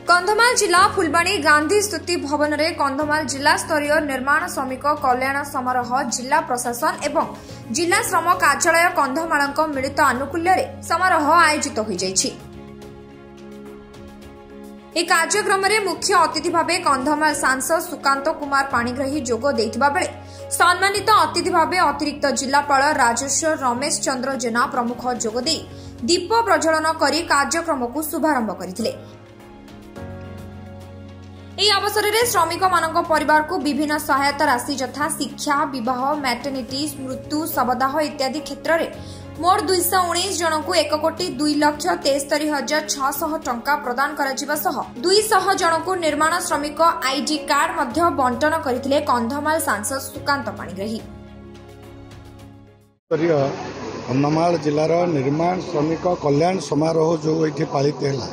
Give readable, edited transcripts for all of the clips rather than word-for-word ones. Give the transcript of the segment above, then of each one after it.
कंधमाल जिला फुलबाणी गांधी स्तुति भवन में कंधमाल जिला स्तरीय निर्माण श्रमिक कल्याण समारोह जिला प्रशासन एवं जिला श्रम कार्यालय कंधमाल मिलित आनुकूल्य समारोह आयोजित हो जाइछि। एक कार्यक्रम में मुख्य अतिथि भाव कंधमाल सांसद सुकांत कुमार पाणिग्राही जोग देथिबा बेले सम्मानित अतिथि भाव अतिरिक्त जिलापाल राजस्व रमेश चंद्र जेना प्रमुख जोग दे दीप प्रज्वलन करी कार्यक्रम को शुभारंभ करथिले। ଏହି ଅବସରରେ ଶ୍ରମିକମାନଙ୍କ ପରିବାରକୁ ବିଭିନ୍ନ ସହାୟତା ରାଶି ଯଥା ଶିକ୍ଷା, ବିବାହ, ମ୍ୟାଟର୍ନିଟି, ମୃତ୍ୟୁ, ଶବଦାହ ଇତ୍ୟାଦି କ୍ଷେତ୍ରରେ ମୋଟ 219 ଜଣଙ୍କୁ 1,73,63,600 ଟଙ୍କା ପ୍ରଦାନ କରାଯିବା ସହ 200 ଜଣଙ୍କୁ ନିର୍ମାଣ ଶ୍ରମିକ ଆଇଡି କାର୍ଡ ମଧ୍ୟ ବଣ୍ଟନ କରିଥିଲେ କନ୍ଧମାଳ ସାଂସଦ ସୁକାନ୍ତ ପାଣିଗ୍ରାହୀ। କନ୍ଧମାଳ ଜିଲ୍ଲାର ନିର୍ମାଣ ଶ୍ରମିକ କଲ୍ୟାଣ ସମାରୋହ ଯେଉଁ ଏଠି ପାଳିତ ହେଲା,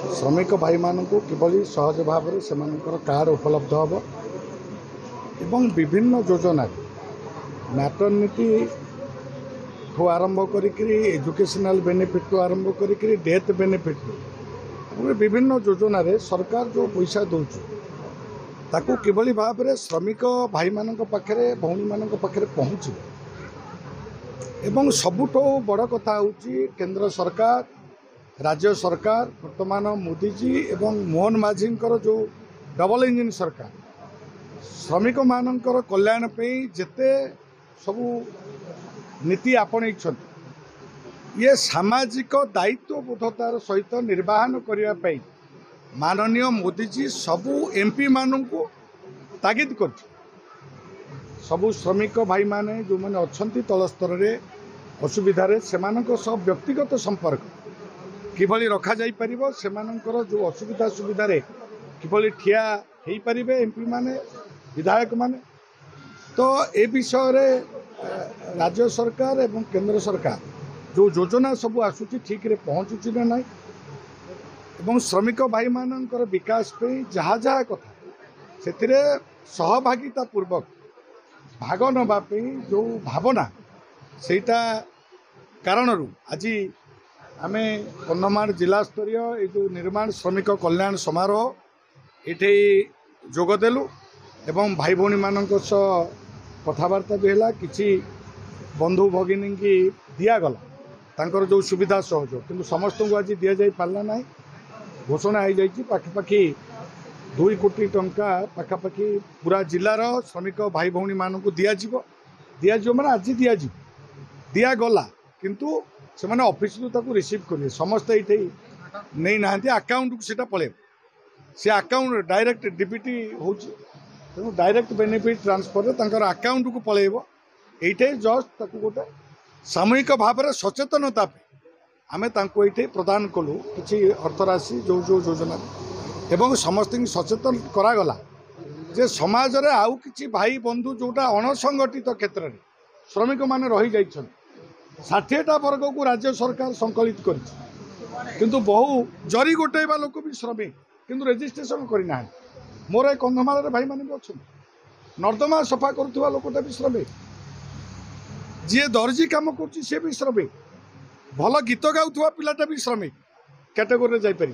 श्रमिक भाई मानक किभली सहज भाव में से कार्ड उपलब्ध हम एवं विभिन्न योजना मैटर्निटी ठू आरंभ एजुकेशनल बेनिफिट ठू आरंभ कर डेथ बेनिफिट विभिन्न योजना रे सरकार जो पैसा दौर किभली भाव में श्रमिक भाई मानक पाखरे भौणी मानक पाखरे पहुँचे एवं सबुठ बड़ कथा होची केंद्र सरकार राज्य सरकार वर्तमान मोदी जी एवं मोहन माझी जो डबल इंजिन सरकार श्रमिक मानकर कल्याण पे जेते सबू नीति आपणे ये सामाजिक दायित्व बोधतार सहित निर्वाहन करने माननीय मोदी जी सबू एमपी मानक तागिद कर सबू श्रमिक भाई माने जो माने अच्छी तल स्तर में असुविधा से व्यक्तिगत संपर्क किभली रखा जाई परिबो सेमानंकर जो असुविधा सुविधा रे किभली ठिया हेई परिबे एमपी माने विधायक माने तो ए विषय रे राज्य सरकार एवं केंद्र सरकार जो योजना सब आसुची ठीक रे पहुँचुची ना नहीं एवं श्रमिक भाई मानंकर विकास पे जहाँ जहाँ कथा सेतिरे सहभागिता पूर्वक भाग नबा पे जो भावना सेटा कारण आज आमे कंधमाल जिला स्तरीय जो निर्माण श्रमिक कल्याण समारोह ये जोगदेलु एवं भाई भौणी मानक कथबार्ता भी है कि बंधु भगिनी की दिगला तांकर जो सुविधा सहयोग किंतु समस्त को आज दि जा पारा ना घोषणा हो जाए पाखापाखि 2 कोटी टंका पाखापाखि पूरा जिलार श्रमिक भाई भौणी मानक दिज्व माने आज दिगला किंतु से मैंने ऑफिस रिसीव करेंगे समस्त ये नहीं ना अकाउंट को सीटा पड़े से अकाउंट डायरेक्ट डीबीटी हो डायरेक्ट बेनिफिट ट्रांसफर अकाउंट को पलैब ये जस्ट गोटे सामूहिक भाव में सचेतनता आम ये प्रदान कलु कि अर्थराशि जो जो योजना एवं समस्त सचेतन करागला जे समाज रे आउ किछि भाई बंधु जोटा अणसंगठित क्षेत्र में श्रमिक माने रही जाइछन 60टा वर्ग को राज्य सरकार संकलित किंतु बहु जरी गोटेबा लोक भी श्रमिक किंतु रजिस्ट्रेशन करना मोर कंधमाल भाई माने भी अच्छा नर्दमा सफा करुवा लोकटा भी श्रमिक जी दर्जी काम कर भी श्रमिक भल गीत गाउथुवा पिलाटा भी श्रमिक कैटेगोरी जापर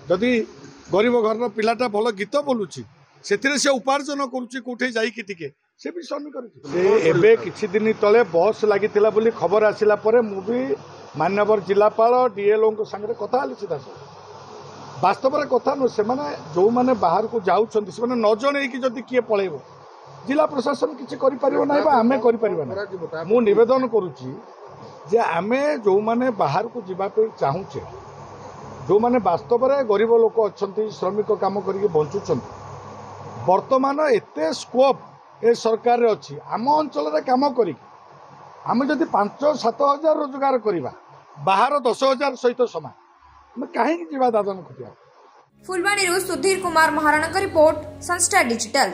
जदि गरीब घर पिलाटा भल गीत बोलुची से उपार्जन करुच्ची कौटे जाइए टिके से भी श्रमिक एबे किछि दिन तले बस लगी खबर आसिला परे मु भी मान्यवर जिलापाल डीएलओ संगे कथा सीधा वास्तव में कथा नु से जो मैंने बाहर को जाऊँ से न जन जदि किए पलैब जिला प्रशासन किसी ना आम कर मु नवेदन करुच्ची जे आमे जो मैंने बाहर को जीवाई चाहूचे जो मैंने वास्तव में गरीब लोक अच्छा श्रमिक काम करके बंचुं वर्तमान एते स्कोप ए सरकार रे अच्छी आम अंचल काम करी आम जदि 5-7 हजार रोजगार करवा बाहर 10,000 सहित समान कहीं दादन खोजा। फुलबाणी सुधीर कुमार महाराणा का रिपोर्ट संस्था डिजिटल।